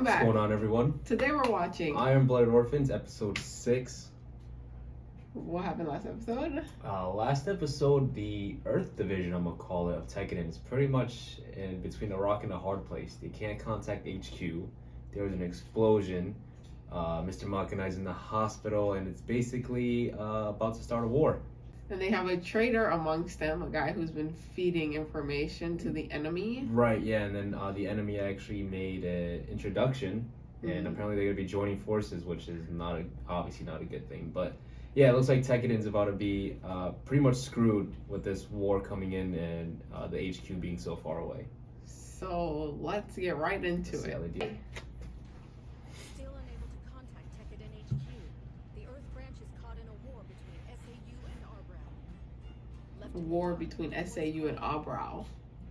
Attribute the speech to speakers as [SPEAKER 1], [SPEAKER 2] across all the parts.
[SPEAKER 1] back.
[SPEAKER 2] What's going on, everyone?
[SPEAKER 1] Today we're watching
[SPEAKER 2] Iron-Blooded Orphans, episode 6.
[SPEAKER 1] What happened last episode?
[SPEAKER 2] Last episode, the Earth Division, I'm gonna call it, of Tekkadan is pretty much in between a rock and a hard place. They can't contact HQ. There was an explosion. Mr. Makanai's in the hospital, and it's basically about to start a war.
[SPEAKER 1] And they have a traitor amongst them, a guy who's been feeding information to the enemy.
[SPEAKER 2] Right, yeah, and then the enemy actually made an introduction, and apparently they're gonna be joining forces, which is obviously not a good thing. But yeah, it looks like Tekkadan's about to be pretty much screwed with this war coming in and the HQ being so far away.
[SPEAKER 1] So let's get right into it.
[SPEAKER 3] Still unable to contact Tekkadan HQ. The Earth branch is caught in a war between SAU and Arbrow.
[SPEAKER 1] War between SAU and Arbrow.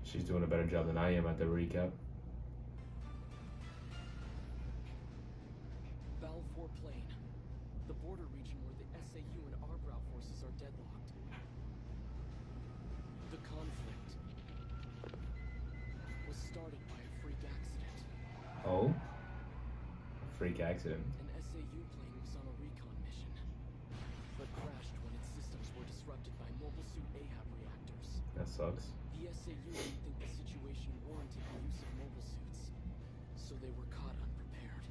[SPEAKER 2] She's doing a better job than I am at the recap.
[SPEAKER 4] Val 4 plane. The border region where the SAU and Arbrow forces are deadlocked. The conflict was started by a freak accident.
[SPEAKER 2] Oh? A freak accident.
[SPEAKER 4] An SAU plane was on a recon mission, but crashed when its systems were disrupted by Mobile Suit Ahab reactors.
[SPEAKER 2] That sucks.
[SPEAKER 4] The SAU didn't think the situation warranted the use of mobile suits, so they were caught unprepared.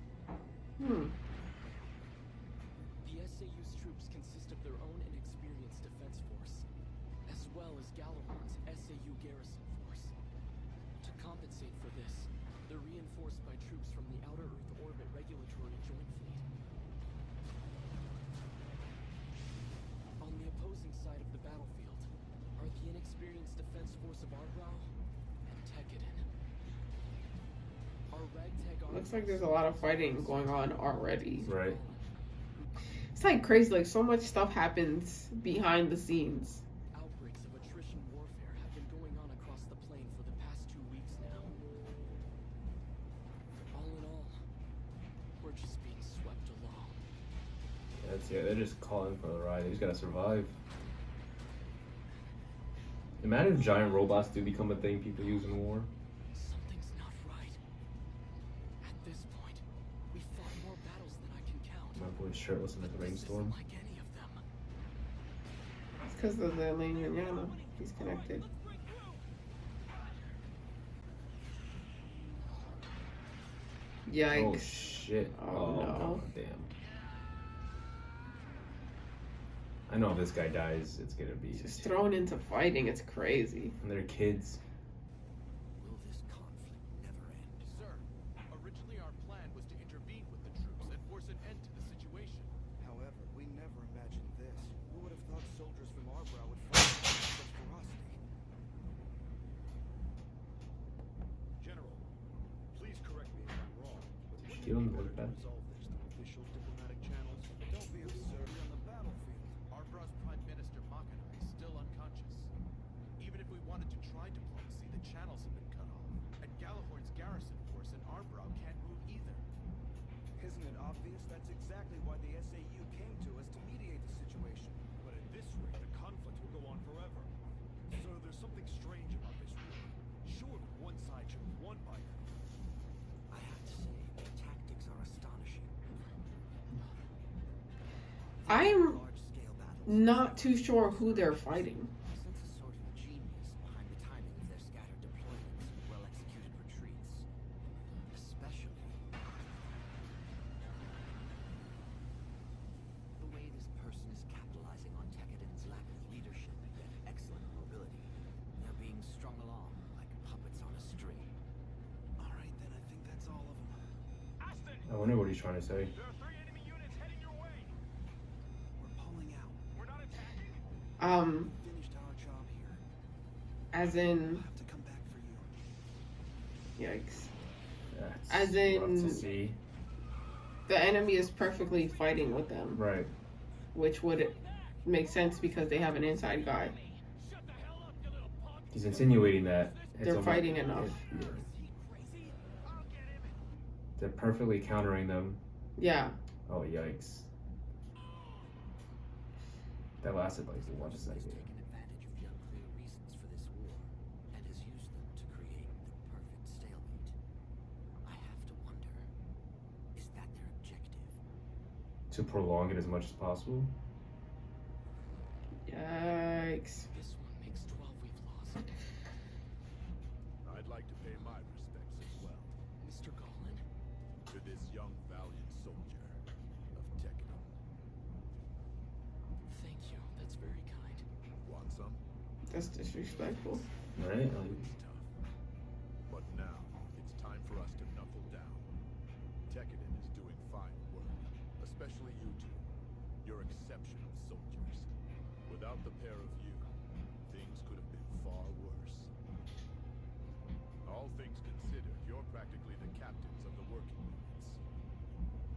[SPEAKER 4] The SAU's troops consist of their own inexperienced defense force, as well as Gjallarhorn's SAU garrison force. To compensate for this, they're reinforced by troops from the Outer Earth Orbit Regulatory Joint Fleet. On the opposing side of the battlefield are the inexperienced defense force of Arbrow and Tekkadan. Our ragtag army
[SPEAKER 1] Looks like there's a lot of fighting going on already.
[SPEAKER 2] Right.
[SPEAKER 1] It's like crazy, like so much stuff happens behind the scenes.
[SPEAKER 4] Outbreaks of attrition warfare have been going on across the plain for the past 2 weeks now. All in all, we're just being swept along.
[SPEAKER 2] They're just calling for the ride. They just gotta survive. Imagine if giant robots do become a thing people use in war.
[SPEAKER 4] Something's not right. At this point, we fought more battles than I can count.
[SPEAKER 2] My boy's shirtless in the
[SPEAKER 4] This
[SPEAKER 2] rainstorm.
[SPEAKER 4] isn't like any of them.
[SPEAKER 1] It's because of the Lane Manana. He's connected. Yikes.
[SPEAKER 2] Oh shit.
[SPEAKER 1] Oh, no.
[SPEAKER 2] God, damn. I know if this guy dies, it's gonna be.
[SPEAKER 1] Just thrown into fighting, it's crazy.
[SPEAKER 2] And they're kids.
[SPEAKER 4] Will this conflict never end?
[SPEAKER 5] Sir, originally our plan was to intervene with the troops and force an end to the situation.
[SPEAKER 6] However, we never imagined this. Who would have thought soldiers from Arbrow would fight with such ferocity?
[SPEAKER 5] General, please correct me if I'm wrong, but wouldn't
[SPEAKER 2] Stealing
[SPEAKER 5] it be
[SPEAKER 2] goes
[SPEAKER 5] better
[SPEAKER 2] back.
[SPEAKER 5] to resolve this through official diplomatic channels?
[SPEAKER 6] Don't be absurd on the battlefield.
[SPEAKER 5] Arbrow's Prime Minister Makanai is still unconscious. Even if we wanted to try diplomacy, the channels have been cut off, and Gjallarhorn's garrison force in Arbrow can't move either.
[SPEAKER 6] Isn't it obvious? That's exactly why the SAU came to us to mediate the situation.
[SPEAKER 5] But at this rate, the conflict will go on forever. Sir, there's something strange about this war. Surely one side should have won by now.
[SPEAKER 6] I have to say, the tactics are astonishing.
[SPEAKER 1] I'm
[SPEAKER 6] Large-scale battles.
[SPEAKER 1] not too sure who they're fighting.
[SPEAKER 6] I sense a sort of genius behind the timing of their scattered deployments and well-executed retreats. Especially the way this person is capitalizing on Tekkadan's lack of leadership and excellent mobility. They're being strung along like puppets on a string. All right, then I think that's all of them.
[SPEAKER 5] Aston!
[SPEAKER 2] I wonder what he's trying to say.
[SPEAKER 5] There are 3 enemy units heading your way!
[SPEAKER 6] We're pulling out.
[SPEAKER 5] We're not attacking!
[SPEAKER 6] We finished our job here.
[SPEAKER 1] As
[SPEAKER 6] We'll
[SPEAKER 1] in,
[SPEAKER 6] have to come back for you.
[SPEAKER 1] yikes.
[SPEAKER 2] That's
[SPEAKER 1] As
[SPEAKER 2] rough
[SPEAKER 1] in-
[SPEAKER 2] to see.
[SPEAKER 1] The enemy is perfectly fighting with them,
[SPEAKER 2] Right.
[SPEAKER 1] which would make sense because they have an inside guy.
[SPEAKER 5] Shut the hell up, you little punk!
[SPEAKER 2] He's insinuating that
[SPEAKER 1] They're
[SPEAKER 2] almost-
[SPEAKER 1] fighting enough.
[SPEAKER 5] Crazy? I'll get him!
[SPEAKER 2] They're perfectly countering them.
[SPEAKER 1] Yeah.
[SPEAKER 2] Oh yikes. That lasted like 1
[SPEAKER 6] Has
[SPEAKER 2] second.
[SPEAKER 6] taken advantage of the unclear reasons for this war and has used them to create the perfect stalemate. I have to wonder,
[SPEAKER 2] to prolong it as much as possible.
[SPEAKER 1] Yikes.
[SPEAKER 4] This one makes 12 we've lost.
[SPEAKER 5] I'd like to pay my respects as well
[SPEAKER 4] Mr. Golan?
[SPEAKER 5] to this young valiant soldier of Tekkadan.
[SPEAKER 4] Thank you. That's very kind.
[SPEAKER 5] Want some?
[SPEAKER 1] That's disrespectful.
[SPEAKER 2] Right?
[SPEAKER 5] It's tough. But now, it's time for us to knuckle down. Tekkadan is doing fine work, especially you two. You're exceptional soldiers. Without the pair of you, things could have been far worse. All things considered, you're practically the captains of the working units.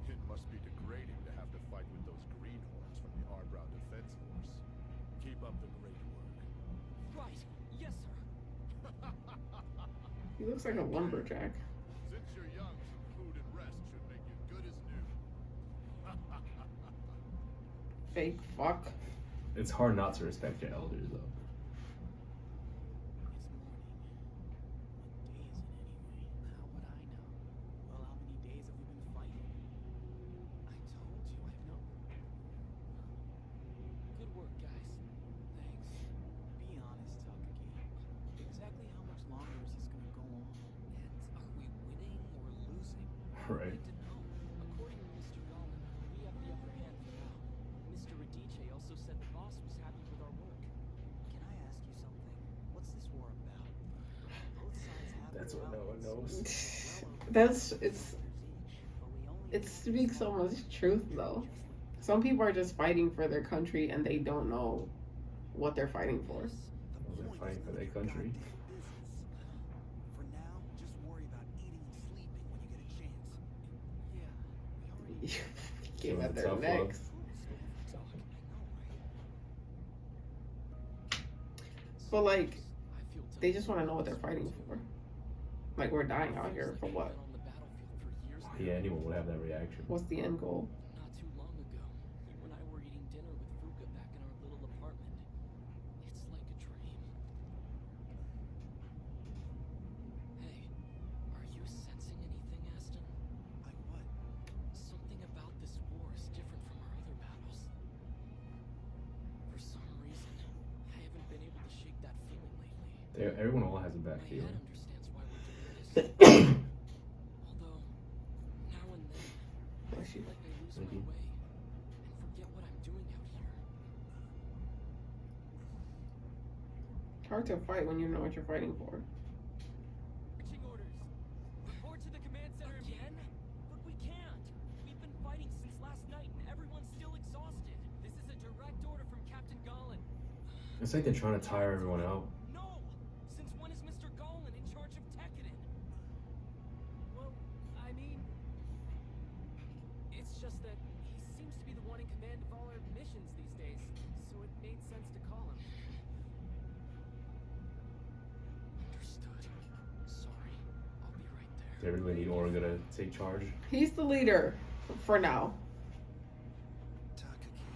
[SPEAKER 5] It must be degrading to have to fight with those greenhorns from the Arbrow Defense Force. Keep up the great work.
[SPEAKER 4] Right. Yes, sir.
[SPEAKER 1] He looks like a lumberjack.
[SPEAKER 5] Since you're young, some food and rest should make you good as new.
[SPEAKER 1] Fake fuck.
[SPEAKER 2] It's hard not to respect your elders, though.
[SPEAKER 4] It's morning. What day is it anyway? How would I know? Well, how many days have we been fighting? I told you I know. Good work, guys. Thanks. Be honest, Takagi. Exactly how much longer is this gonna go on? And are we winning or losing?
[SPEAKER 2] Right.
[SPEAKER 4] Good to know. According to Mr. Golan, we have the upper hand for now. Mr. Radice also said the boss was happy with our work.
[SPEAKER 6] Can I ask you something? What's this war about? Both sides have
[SPEAKER 2] That's
[SPEAKER 6] their
[SPEAKER 2] what no one
[SPEAKER 6] elements.
[SPEAKER 2] knows.
[SPEAKER 1] That's it's
[SPEAKER 6] Each, but we only
[SPEAKER 1] it speaks so much truth though. Some people are just fighting for their country and they don't know what they're fighting for.
[SPEAKER 2] They're fighting for their country.
[SPEAKER 6] For now, just worry about eating and sleeping when you get a chance.
[SPEAKER 4] Yeah, we already
[SPEAKER 1] Came at their
[SPEAKER 2] Tough
[SPEAKER 1] necks.
[SPEAKER 4] talk. I know, right?
[SPEAKER 1] But like,
[SPEAKER 4] I feel
[SPEAKER 1] they just want to know what they're fighting for. Like we're dying out here for what?
[SPEAKER 4] On the battlefield for years now.
[SPEAKER 2] Yeah, anyone would have that reaction.
[SPEAKER 1] What's the end goal?
[SPEAKER 4] Not too long ago, you and I were eating dinner with Fuka back in our little apartment. It's like a dream. Hey, are you sensing anything, Aston?
[SPEAKER 6] Like what?
[SPEAKER 4] Something about this war is different from our other battles. For some reason, I haven't been able to shake that feeling lately.
[SPEAKER 2] Everyone all has a bad
[SPEAKER 4] My head
[SPEAKER 2] feeling.
[SPEAKER 4] understands why we're doing this. Although, now and then, I
[SPEAKER 1] Bless you.
[SPEAKER 4] feel like I lose my
[SPEAKER 2] Thank you.
[SPEAKER 4] way and forget what I'm doing out here.
[SPEAKER 1] It's hard to fight when you know what you're fighting for.
[SPEAKER 4] Marching orders. Report to the command center again? But we can't. We've been fighting since last night and everyone's still exhausted. This is a direct order from Captain Golan.
[SPEAKER 2] It's like they're trying to tire everyone out.
[SPEAKER 4] No! Since when is Mr. Golan in charge of Tekkadan? Well, I mean, it's just that he seems to be the one in command of all our missions these days, so it made sense to call him. Understood. Sorry. I'll be right there.
[SPEAKER 2] They really need Orga to take charge.
[SPEAKER 1] He's the leader for now.
[SPEAKER 6] Takagi.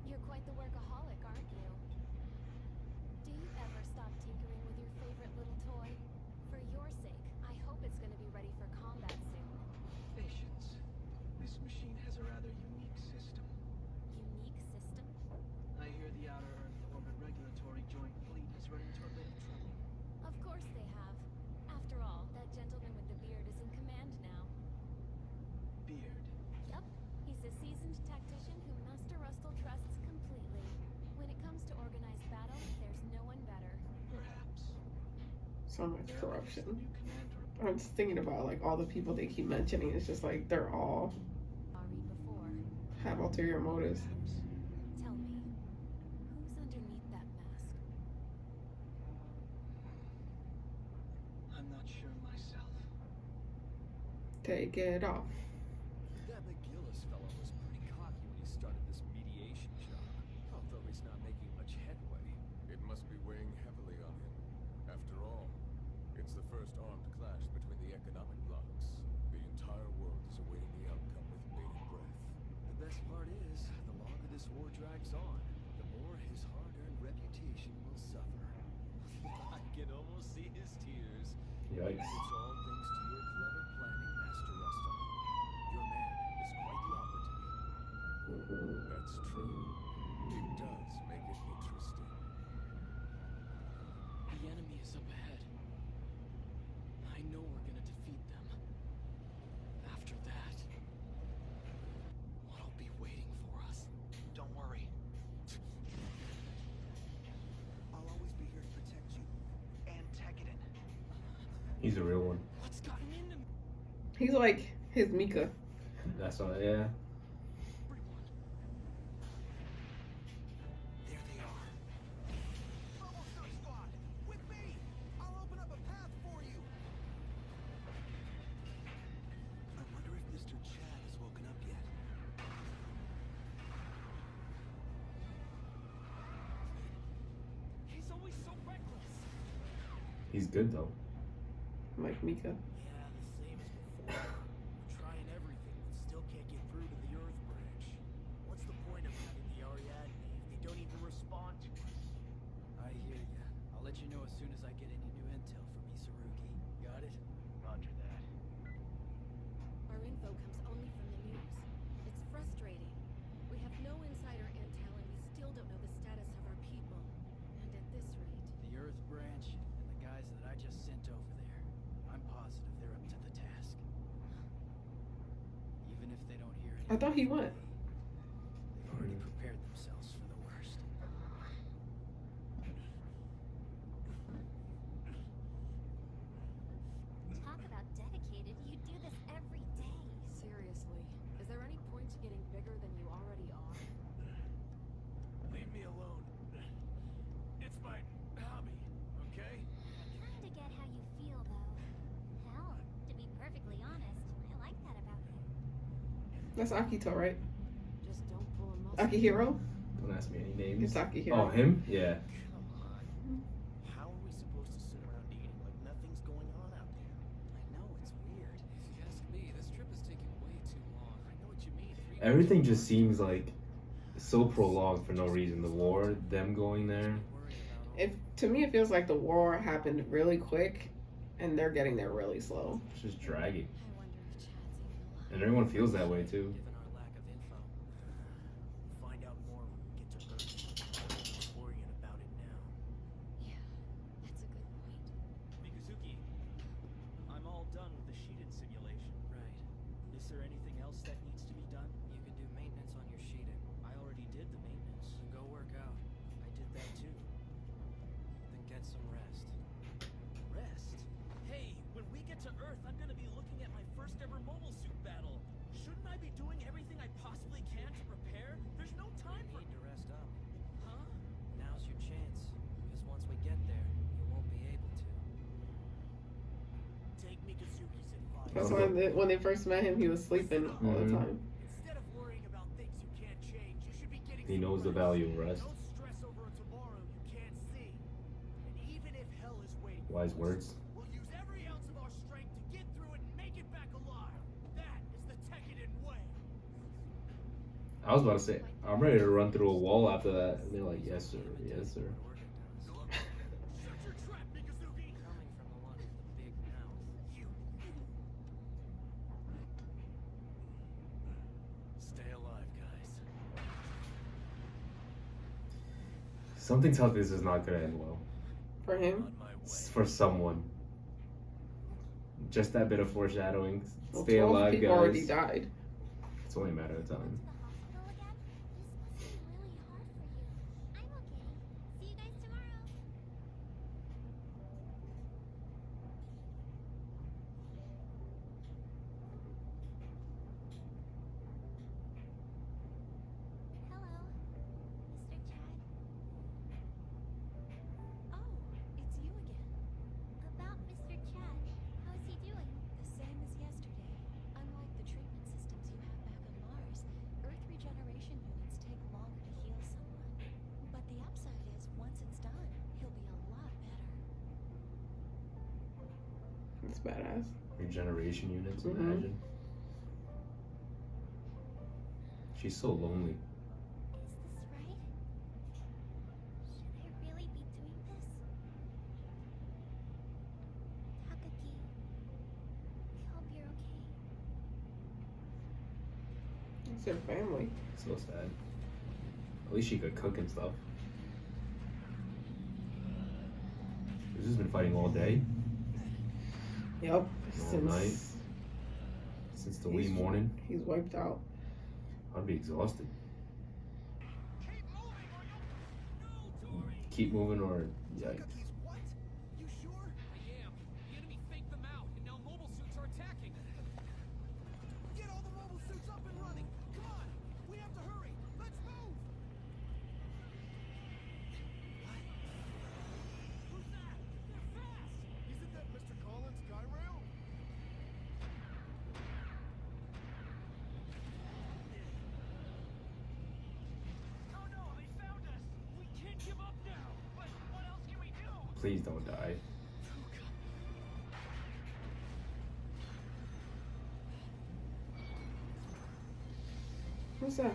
[SPEAKER 3] You're quite the workaholic, aren't you? Do you ever stop tinkering with your favorite little toy? For your sake, I hope it's going to be ready for combat soon.
[SPEAKER 7] Patience. This machine has a rather unique system.
[SPEAKER 3] Unique system?
[SPEAKER 7] I hear the Outer Earth Orbit Regulatory Joint Fleet has run into a bit of trouble.
[SPEAKER 3] Of course they have. After all, that gentleman with the beard is in command now.
[SPEAKER 7] Beard.
[SPEAKER 3] Yup. He's a seasoned tactician whom Master Rustle trusts completely. When it comes to organized battle, there's no one better.
[SPEAKER 7] Perhaps.
[SPEAKER 1] So much
[SPEAKER 7] There is
[SPEAKER 1] corruption.
[SPEAKER 7] the new commander.
[SPEAKER 1] I'm just thinking about like all the people they keep mentioning. It's just like they're all
[SPEAKER 3] Ari before.
[SPEAKER 1] have ulterior motives.
[SPEAKER 3] Tell me, who's underneath that mask?
[SPEAKER 7] I'm not sure myself.
[SPEAKER 1] Take it off.
[SPEAKER 6] That McGillis fellow was pretty cocky when he started this mediation job. Although he's not making much headway.
[SPEAKER 5] It must be weighing heavily on him. After all, it's the first armed clash between the economic blocs. The entire world is awaiting the outcome with bated breath.
[SPEAKER 6] The best part is, the longer this war drags on, the more his hard-earned reputation will suffer. I can almost see his tears.
[SPEAKER 2] Yikes.
[SPEAKER 6] It's all thanks to your clever planning, Master Rustle.
[SPEAKER 5] That's true. It does make it interesting.
[SPEAKER 4] The enemy is up ahead. I know we're gonna defeat them. After that, what'll be waiting for us?
[SPEAKER 6] Don't worry. I'll always be here to protect you. And Tekkadan.
[SPEAKER 2] He's a real one.
[SPEAKER 4] What's gotten into me?
[SPEAKER 1] He's like his Mika.
[SPEAKER 2] That's all. Yeah.
[SPEAKER 4] Everyone.
[SPEAKER 6] There they are. Bubble Search Squad! With me! I'll open up a path for you! I wonder if Mr. Chad has woken up yet.
[SPEAKER 4] He's always so reckless.
[SPEAKER 2] He's good though.
[SPEAKER 1] Like Mika.
[SPEAKER 6] Yeah, the same as before. We're trying everything, but still can't get through to the Earth branch. What's the point of having the Ariadne if they don't even respond to us?
[SPEAKER 7] I hear ya. I'll let you know as soon as I get any new intel from Isarugi. Got it?
[SPEAKER 6] Roger that.
[SPEAKER 3] Our info comes only from the news. It's frustrating. We have no insider intel and we still don't know the status of our people. And at this rate,
[SPEAKER 7] The Earth branch and the guys that I just sent over there. I'm positive they're up to the task. Even if they don't hear
[SPEAKER 1] I thought he
[SPEAKER 7] anything from
[SPEAKER 1] went.
[SPEAKER 7] me, they've already prepared themselves for the worst.
[SPEAKER 3] talk about dedicated. You do this every day. Seriously, is there any point to getting bigger than you already are?
[SPEAKER 6] Leave me alone. It's my hobby, okay?
[SPEAKER 3] I'm trying to get how you feel, though. Hell, to be perfectly honest, I like that about you.
[SPEAKER 1] That's Akito, right?
[SPEAKER 3] Just don't pull a muscle.
[SPEAKER 1] Akihiro?
[SPEAKER 2] Don't ask me any names.
[SPEAKER 1] It's Akihiro.
[SPEAKER 2] Oh, him? Yeah.
[SPEAKER 6] Come on. How are we supposed to sit around eating like nothing's going on out there?
[SPEAKER 7] I know, it's weird.
[SPEAKER 4] If you ask me, this trip is taking way too long.
[SPEAKER 6] I know what you mean.
[SPEAKER 2] Everything just seems like so prolonged for no reason. The war, them going there.
[SPEAKER 7] Worry about all
[SPEAKER 1] If to me, it feels like the war happened really quick, and they're getting there really slow.
[SPEAKER 2] It's just dragging.
[SPEAKER 3] I wonder if Chad's even alive.
[SPEAKER 2] And everyone feels that way too.
[SPEAKER 7] given our lack of info.
[SPEAKER 6] We'll find out more when we get to Earth. Worrying about it now.
[SPEAKER 3] Yeah, that's a good point.
[SPEAKER 8] Mikazuki, I'm all done with the sheeted simulation.
[SPEAKER 7] Right.
[SPEAKER 8] Is there anything else that needs to be done?
[SPEAKER 7] You can do maintenance on your sheeting.
[SPEAKER 8] I already did the maintenance.
[SPEAKER 7] Then go work out.
[SPEAKER 8] I did that too.
[SPEAKER 7] Then get some rest.
[SPEAKER 8] Rest? Hey, when we get to Earth, I'm gonna be looking at my first ever mobile suit battle. Shouldn't I be doing everything I possibly can to prepare? There's no time
[SPEAKER 7] You
[SPEAKER 8] for...
[SPEAKER 7] need to rest up.
[SPEAKER 8] Huh?
[SPEAKER 7] Now's your chance. Because once we get there, you won't be able to.
[SPEAKER 6] Take Mikazuki's advice.
[SPEAKER 1] That's why when they first met him, he was sleeping all the
[SPEAKER 2] Mhm.
[SPEAKER 1] time.
[SPEAKER 6] Instead of worrying about things you can't change, you should be getting
[SPEAKER 2] He
[SPEAKER 6] some
[SPEAKER 2] knows the
[SPEAKER 6] rest.
[SPEAKER 2] value of rest.
[SPEAKER 6] Don't stress over a tomorrow you can't see. And even if hell is waiting for
[SPEAKER 2] Wise
[SPEAKER 6] us,
[SPEAKER 2] words.
[SPEAKER 6] we'll use every ounce of our strength to get through it and make it back alive. That is the Tekkadan way.
[SPEAKER 2] I was about to say, I'm ready to run through a wall after that. And they're like, yes, sir. Yes, sir.
[SPEAKER 7] What work it does.
[SPEAKER 6] Shut your trap, Mikazuki!
[SPEAKER 7] Coming from the one with the big mouth.
[SPEAKER 6] You. Stay alive, guys.
[SPEAKER 2] Something tells me this is not going to end well.
[SPEAKER 1] For him,
[SPEAKER 6] On my way.
[SPEAKER 2] For someone. Just that bit of foreshadowing.
[SPEAKER 1] well,
[SPEAKER 2] Stay
[SPEAKER 1] 12
[SPEAKER 2] alive,
[SPEAKER 1] people already
[SPEAKER 2] guys.
[SPEAKER 1] died.
[SPEAKER 2] It's only a matter of time.
[SPEAKER 3] To the hospital again? This must be really hard for you. I'm okay. See you guys tomorrow. Hello, Mr. Chad. Oh, it's you again. About Mr. Chad. How's he doing? The same as yesterday. Unlike the treatment systems you have back on Mars, Earth regeneration units take longer to heal someone. But the upside is, once it's done, he'll be a lot better.
[SPEAKER 1] It's badass.
[SPEAKER 2] Regeneration units,
[SPEAKER 1] Mhm.
[SPEAKER 2] imagine. She's so lonely.
[SPEAKER 3] Is this right? Should I really be doing this? Takaki, I hope you're okay.
[SPEAKER 1] It's her family.
[SPEAKER 2] So sad. At least she could cook and stuff. She's just been fighting all day.
[SPEAKER 1] Yep.
[SPEAKER 2] All
[SPEAKER 1] Since
[SPEAKER 2] night. Since the wee morning.
[SPEAKER 1] he's wiped out.
[SPEAKER 2] I'd be exhausted.
[SPEAKER 8] Keep moving or you'll... No, Tori!
[SPEAKER 2] Keep moving or yikes.
[SPEAKER 6] Cookies, what? You sure?
[SPEAKER 8] I am. The enemy faked them out, and now mobile suits are attacking.
[SPEAKER 6] Get all the mobile suits up and running. Come on. We have to hurry. Let's move.
[SPEAKER 8] Who's that? They're fast!
[SPEAKER 5] Isn't that Mr. Collins' guy rail?
[SPEAKER 8] Oh no, they found us! We can't give up now! But what else can we do?
[SPEAKER 2] Please don't die.
[SPEAKER 1] What's that?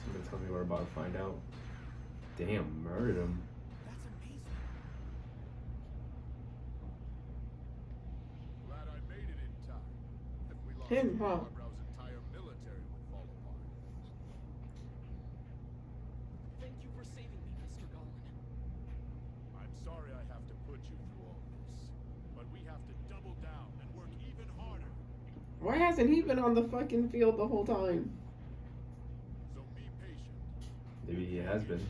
[SPEAKER 2] Somebody tell me we're about to find out. Damn, murdered him.
[SPEAKER 6] That's amazing.
[SPEAKER 5] Glad I made it in time. If we lost
[SPEAKER 1] Him,
[SPEAKER 5] you,
[SPEAKER 1] huh?
[SPEAKER 5] Eyebrows' entire military would fall apart.
[SPEAKER 8] Thank you for saving me, Mr. Gollin.
[SPEAKER 5] I'm sorry I have to put you through all this, but we have to double down and work even harder.
[SPEAKER 1] Why hasn't he been on the fucking field the whole time?
[SPEAKER 5] So be patient.
[SPEAKER 2] Maybe he has been.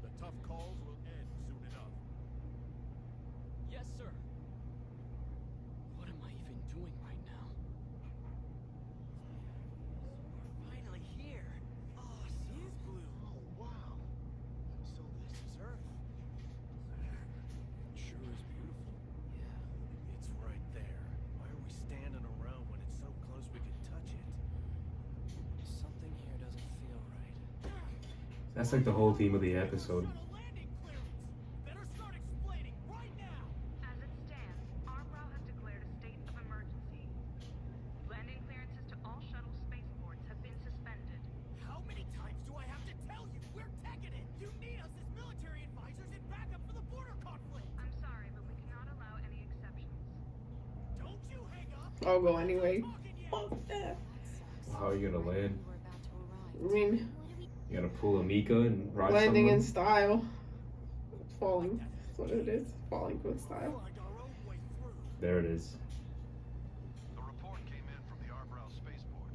[SPEAKER 5] The tough calls will end soon enough.
[SPEAKER 8] Yes, sir. What am I even doing right now?
[SPEAKER 6] We're finally here. Awesome. It is blue.
[SPEAKER 5] Oh, wow. So this is Earth.
[SPEAKER 6] It sure is beautiful. Yeah. It's right there. Why are we standing around when it's so close we could touch it? Something here doesn't feel right.
[SPEAKER 2] That's like the whole theme of the episode.
[SPEAKER 8] Got a landing clearance! Better start explaining right now!
[SPEAKER 9] As it stands, Arbrow has declared a state of emergency. Landing clearances to all shuttle spaceports have been suspended.
[SPEAKER 8] How many times do I have to tell you? We're taking it! You need us as military advisors and backup for the border conflict!
[SPEAKER 9] I'm sorry, but we cannot allow any exceptions.
[SPEAKER 8] Don't you hang up!
[SPEAKER 1] I'll go anyway.
[SPEAKER 8] Talking yet.
[SPEAKER 1] Fuck that.
[SPEAKER 2] How are you gonna land?
[SPEAKER 3] We're about to arrive.
[SPEAKER 1] I mean,
[SPEAKER 2] You gotta pull a Mika and ride
[SPEAKER 1] landing
[SPEAKER 2] someone?
[SPEAKER 1] in style. Falling. That's what it is. Falling with style.
[SPEAKER 8] Find our own way through.
[SPEAKER 2] There it is.
[SPEAKER 10] The report came in from the Arbrow spaceport.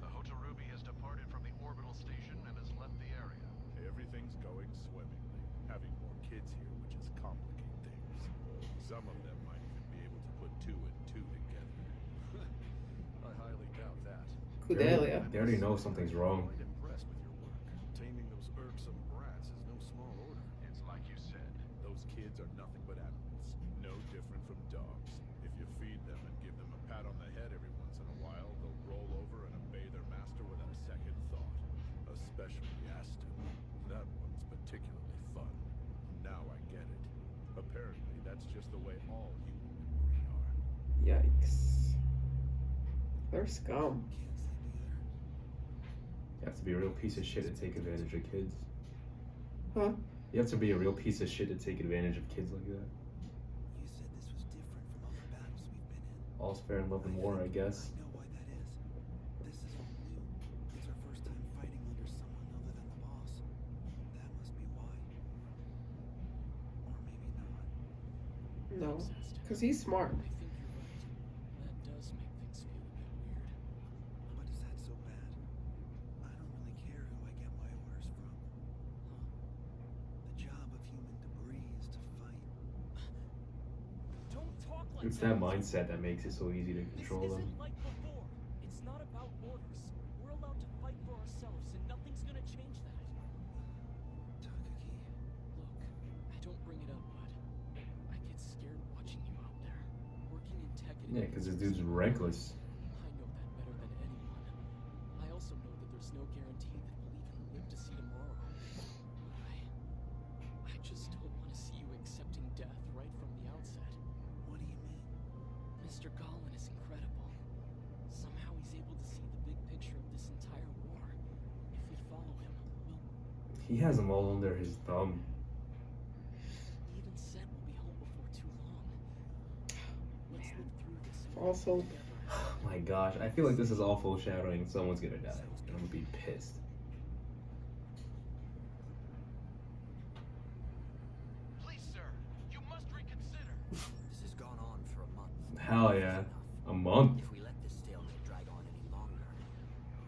[SPEAKER 10] The Hotarubi has departed from the orbital station and has left the area.
[SPEAKER 5] Everything's going swimmingly. Having more kids here would just complicate things. Some of them might even be able to put two and two together. I highly doubt that.
[SPEAKER 1] Kudelia.
[SPEAKER 2] They already know something's wrong.
[SPEAKER 5] Quite impressed with your work. Taming those irksome brats is no small order.
[SPEAKER 10] It's like you said.
[SPEAKER 5] Those kids are nothing but animals. No different from dogs. If you feed them and give them a pat on the head every once in a while, they'll roll over and obey their master without a second thought. Especially Aston. That one's particularly fun. Now I get it. Apparently, that's just the way all human memory are.
[SPEAKER 1] Yikes. They're scum.
[SPEAKER 2] You have to be a real piece of shit to take advantage of kids.
[SPEAKER 1] Huh?
[SPEAKER 2] You have to be a real piece of shit to take advantage of kids like that.
[SPEAKER 6] You said this was different from other battles we've been in.
[SPEAKER 2] All's fair in love and war, I guess.
[SPEAKER 6] I know why that is. This is all new. It's our first time fighting under someone other than the boss. That must be why. Or maybe not.
[SPEAKER 1] No. Because he's smart.
[SPEAKER 8] I think you're right. That does make things feel a bit weird.
[SPEAKER 6] But is that so bad? I don't really care who I get my orders from. The job of human debris is to fight.
[SPEAKER 8] Don't talk like
[SPEAKER 2] It's that mindset that makes it so easy to
[SPEAKER 8] This
[SPEAKER 2] control them.
[SPEAKER 8] isn't like before. It's not about orders. We're allowed to fight for ourselves, and nothing's gonna change that.
[SPEAKER 6] Takagi.
[SPEAKER 8] Look, I don't bring it up, but I get scared watching you out there, working in tech.
[SPEAKER 2] Yeah, because this dude's reckless.
[SPEAKER 8] I know that better than anyone. I also know that there's no guarantee that we'll even live to see tomorrow. I just don't want to see you accepting death right from the outset.
[SPEAKER 6] What do you mean?
[SPEAKER 8] Mr. Gollin is incredible. Somehow he's able to see the big picture of this entire war. If we follow him, we'll...
[SPEAKER 2] He has them all under his thumb.
[SPEAKER 8] He even said we'll be home before too long. Let's live through this. and
[SPEAKER 1] Also,
[SPEAKER 8] together.
[SPEAKER 2] my gosh, I feel like this is all foreshadowing. Someone's gonna die. I'm gonna be pissed.
[SPEAKER 10] Please, sir, you must reconsider.
[SPEAKER 6] This has gone on for a month.
[SPEAKER 2] Hell yeah. A month?
[SPEAKER 6] If we let this stalemate drag on any longer,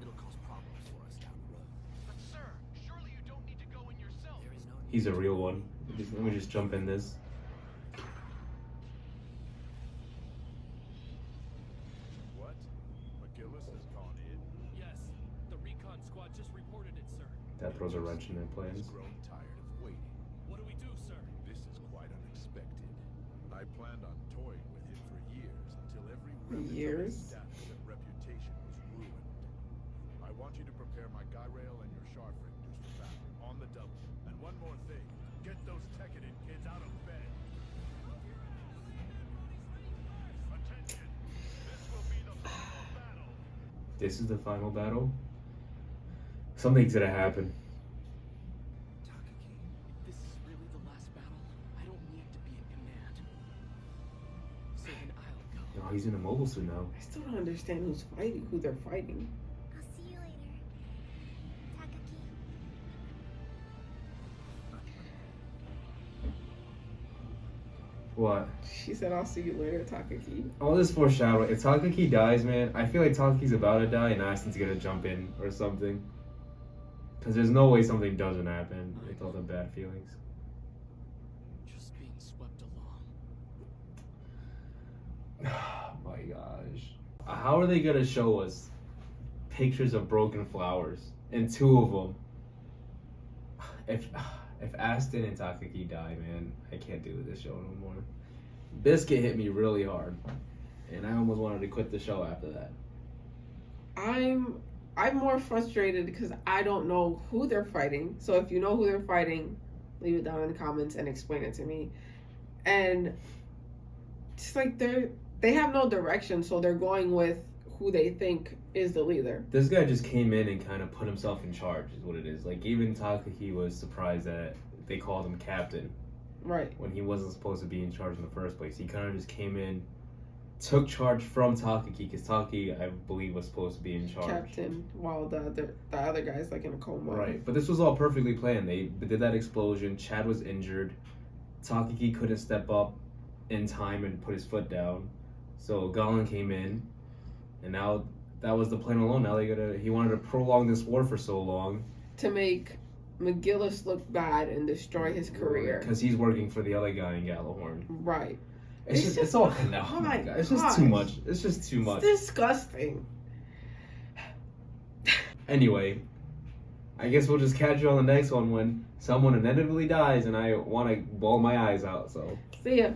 [SPEAKER 6] it'll cause problems for us down the road.
[SPEAKER 10] But, sir, surely you don't need to go in yourself.
[SPEAKER 6] There is no need
[SPEAKER 2] He's a real one. Let me just jump in this.
[SPEAKER 5] What? McGillis has gone in?
[SPEAKER 8] Yes, the recon squad just reported it, sir.
[SPEAKER 2] That throws a wrench in their
[SPEAKER 5] He's
[SPEAKER 2] plans.
[SPEAKER 5] grown tired of waiting.
[SPEAKER 8] What do we do, sir?
[SPEAKER 5] This is quite unexpected. I planned on toying with him for years until every remnant of
[SPEAKER 1] Years?
[SPEAKER 5] his status and reputation was ruined. I want you to prepare my guy rail and your Sharfringers for battle on the double. And one more thing, get those Tekkadan kids out of bed. Attention! This will be the final battle.
[SPEAKER 2] This is the final battle? Something's gonna happen.
[SPEAKER 6] Takagi.
[SPEAKER 8] If this is really the last battle, I don't need to be in command. So then I'll go.
[SPEAKER 2] Oh, he's in a mobile suit now.
[SPEAKER 1] I still don't understand who they're fighting.
[SPEAKER 3] I'll see you later, Takaki.
[SPEAKER 2] What?
[SPEAKER 1] She said, "I'll see you later, Takaki."
[SPEAKER 2] All this foreshadowing. If Takaki dies, man, I feel like Takaki's about to die and Aston's gonna jump in or something. Because there's no way something doesn't happen with all the bad feelings.
[SPEAKER 8] Just being swept along.
[SPEAKER 2] Oh my gosh. How are they gonna show us pictures of broken flowers? And two of them. If Aston and Takaki die, man, I can't do this show no more. Biscuit hit me really hard. And I almost wanted to quit the show after that.
[SPEAKER 1] I'm more frustrated because I don't know who they're fighting. So if you know who they're fighting, leave it down in the comments and explain it to me. And just like they have no direction, so they're going with who they think is the leader.
[SPEAKER 2] This guy just came in and kind of put himself in charge, is what it is. Like, even Takaki was surprised that they called him captain
[SPEAKER 1] Right.
[SPEAKER 2] when he wasn't supposed to be in charge in the first place. He kind of just came in, took charge from Takaki, because Takaki, I believe, was supposed to be in charge.
[SPEAKER 1] Captain, while the other guy's like in a coma.
[SPEAKER 2] Right, but this was all perfectly planned. They did that explosion. Chad was injured. Takaki couldn't step up in time and put his foot down, so Golan came in, and now that was the plan alone. Now he wanted to prolong this war for so long
[SPEAKER 1] To make McGillis look bad and destroy his career.
[SPEAKER 2] because he's working for the other guy in Gallahorn.
[SPEAKER 1] Right.
[SPEAKER 2] It's all no,
[SPEAKER 1] oh my
[SPEAKER 2] God, it's just too
[SPEAKER 1] gosh.
[SPEAKER 2] much. It's just too much.
[SPEAKER 1] It's disgusting.
[SPEAKER 2] Anyway, I guess we'll just catch you on the next one when someone inevitably dies and I want to bawl my eyes out. So.
[SPEAKER 1] See ya.